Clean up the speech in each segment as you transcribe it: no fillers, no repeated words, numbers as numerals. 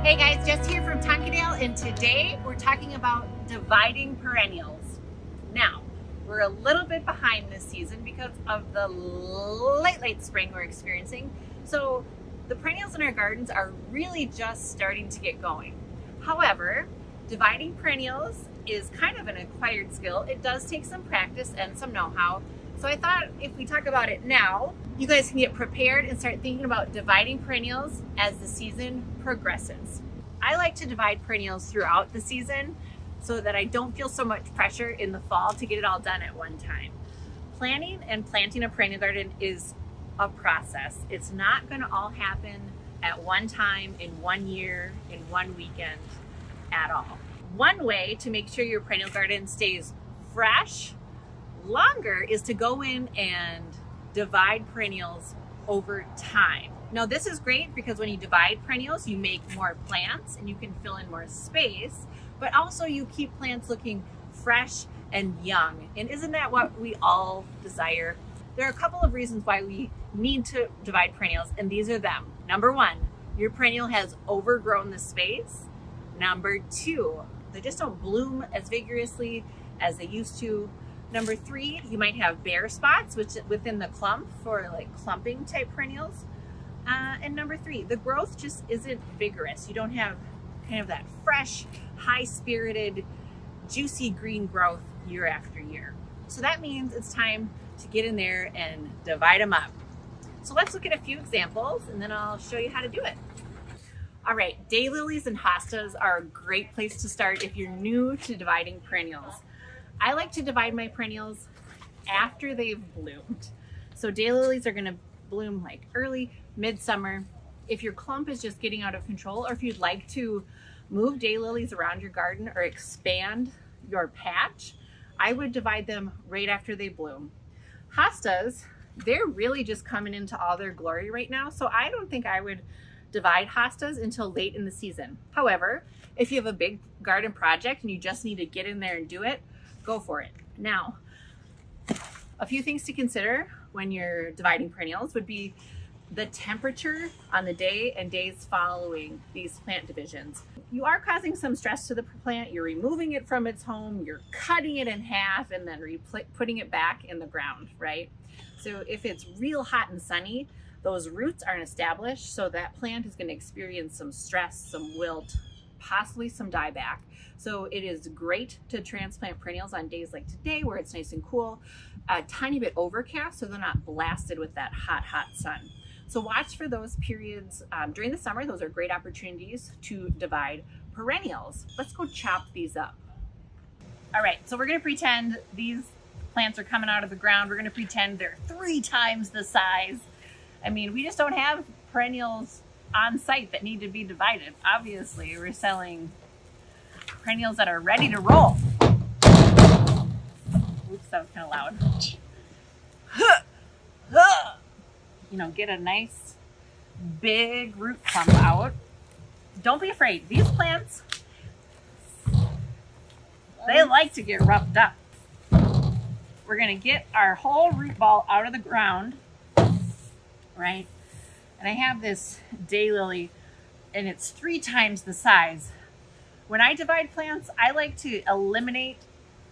Hey guys, Jess here from Tonkadale, and today we're talking about dividing perennials. Now, we're a little bit behind this season because of the late spring we're experiencing. So the perennials in our gardens are really just starting to get going. However, dividing perennials is kind of an acquired skill. It does take some practice and some know-how. So I thought if we talk about it now, you guys can get prepared and start thinking about dividing perennials as the season progresses. I like to divide perennials throughout the season so that I don't feel so much pressure in the fall to get it all done at one time. Planning and planting a perennial garden is a process. It's not going to all happen at one time, in 1 year, in one weekend at all. One way to make sure your perennial garden stays fresh longer is to go in and divide perennials over time. Now this is great because when you divide perennials, you make more plants and you can fill in more space, but also you keep plants looking fresh and young. And isn't that what we all desire? There are a couple of reasons why we need to divide perennials, and these are them. Number one, your perennial has overgrown the space. Number two, they just don't bloom as vigorously as they used to. Number three, you might have bare spots within the clump for like clumping type perennials. And number three, the growth just isn't vigorous. You don't have kind of that fresh, high-spirited, juicy green growth year after year. So that means it's time to get in there and divide them up. So let's look at a few examples and then I'll show you how to do it. All right, daylilies and hostas are a great place to start if you're new to dividing perennials. I like to divide my perennials after they've bloomed. So daylilies are gonna bloom like early, midsummer. If your clump is just getting out of control, or if you'd like to move daylilies around your garden or expand your patch, I would divide them right after they bloom. Hostas, they're really just coming into all their glory right now, so I don't think I would divide hostas until late in the season. However, if you have a big garden project and you just need to get in there and do it, go for it. Now, a few things to consider when you're dividing perennials would be the temperature on the day and days following these plant divisions. You are causing some stress to the plant. You're removing it from its home, you're cutting it in half and then putting it back in the ground, right? So if it's real hot and sunny, those roots aren't established, so that plant is going to experience some stress, some wilt, possibly some dieback. So it is great to transplant perennials on days like today where it's nice and cool, a tiny bit overcast so they're not blasted with that hot sun. So watch for those periods during the summer. Those are great opportunities to divide perennials. Let's go chop these up. All right, so we're gonna pretend these plants are coming out of the ground. We're gonna pretend they're 3 times the size. I mean, we just don't have perennials on site that need to be divided. Obviously, we're selling perennials that are ready to roll. Oops, that was kind of loud. You know, get a nice big root clump out. Don't be afraid. These plants, they like to get roughed up. We're gonna get our whole root ball out of the ground, right? And I have this daylily and it's 3 times the size. When I divide plants, I like to eliminate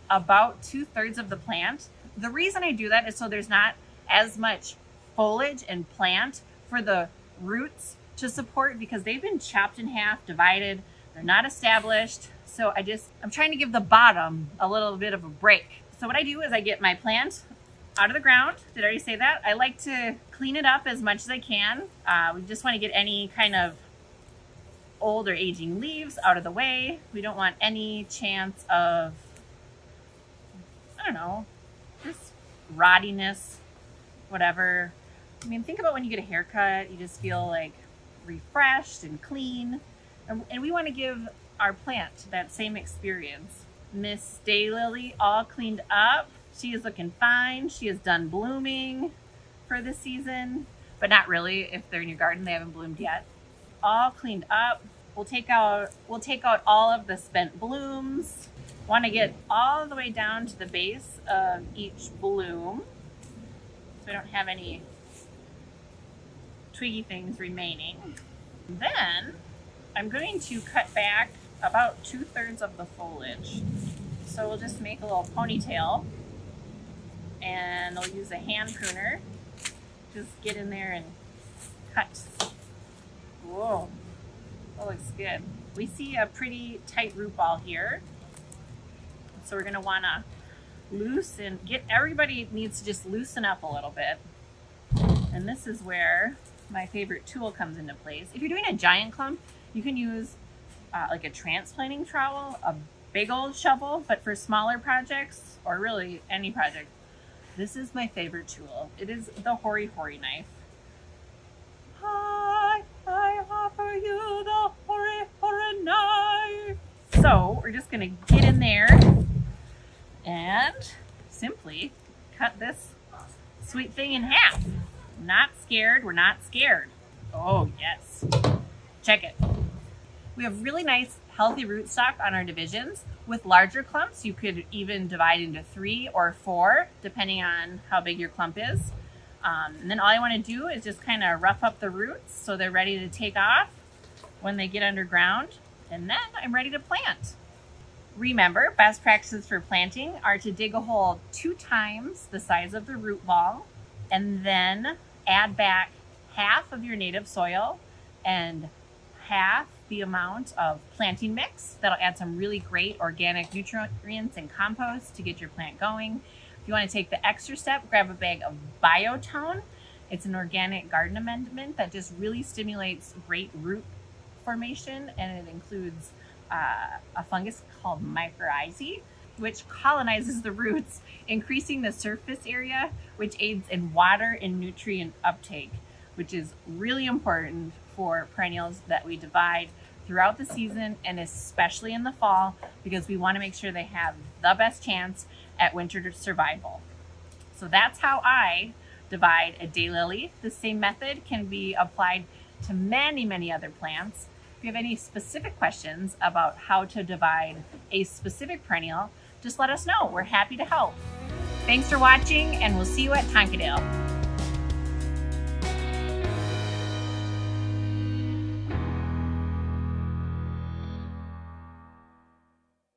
about 2/3 of the plant. The reason I do that is so there's not as much foliage and plant for the roots to support because they've been chopped in half, divided, they're not established. So I'm trying to give the bottom a little bit of a break. So what I do is I get my plant out of the ground. Did I already say that? I like to clean it up as much as I can. We just want to get any kind of old or aging leaves out of the way. We don't want any chance of, I don't know, just rottiness, whatever. I mean, think about when you get a haircut, you just feel like refreshed and clean. And we want to give our plant that same experience. Miss Daylily all cleaned up. She is looking fine. She is done blooming for the season, but not really. If they're in your garden, they haven't bloomed yet. All cleaned up. We'll take out all of the spent blooms. Want to get all the way down to the base of each bloom so we don't have any twiggy things remaining. Then I'm going to cut back about 2/3 of the foliage. So we'll just make a little ponytail, and I'll use a hand pruner. Just get in there and cut. Whoa, that looks good. We see a pretty tight root ball here. So we're gonna wanna loosen, everybody needs to just loosen up a little bit. And this is where my favorite tool comes into place. If you're doing a giant clump, you can use like a transplanting trowel, a big old shovel, but for smaller projects, or really any project, this is my favorite tool. It is the Hori Hori knife. I offer you the Hori Hori knife. So we're just gonna get in there and simply cut this sweet thing in half. Not scared, we're not scared. Oh yes, check it. We have really nice healthy rootstock on our divisions. With larger clumps, you could even divide into 3 or 4, depending on how big your clump is. And then all I wanna do is just kind of rough up the roots so they're ready to take off when they get underground. And then I'm ready to plant. Remember, best practices for planting are to dig a hole 2 times the size of the root ball, and then add back half of your native soil and half the amount of planting mix. That'll add some really great organic nutrients and compost to get your plant going. If you want to take the extra step, grab a bag of Biotone. It's an organic garden amendment that just really stimulates great root formation, and it includes a fungus called mycorrhizae, which colonizes the roots, increasing the surface area, which aids in water and nutrient uptake, which is really important for perennials that we divide throughout the season, and especially in the fall, because we want to make sure they have the best chance at winter survival. So that's how I divide a daylily. The same method can be applied to many, many other plants. If you have any specific questions about how to divide a specific perennial, just let us know. We're happy to help. Thanks for watching, and we'll see you at Tonkadale.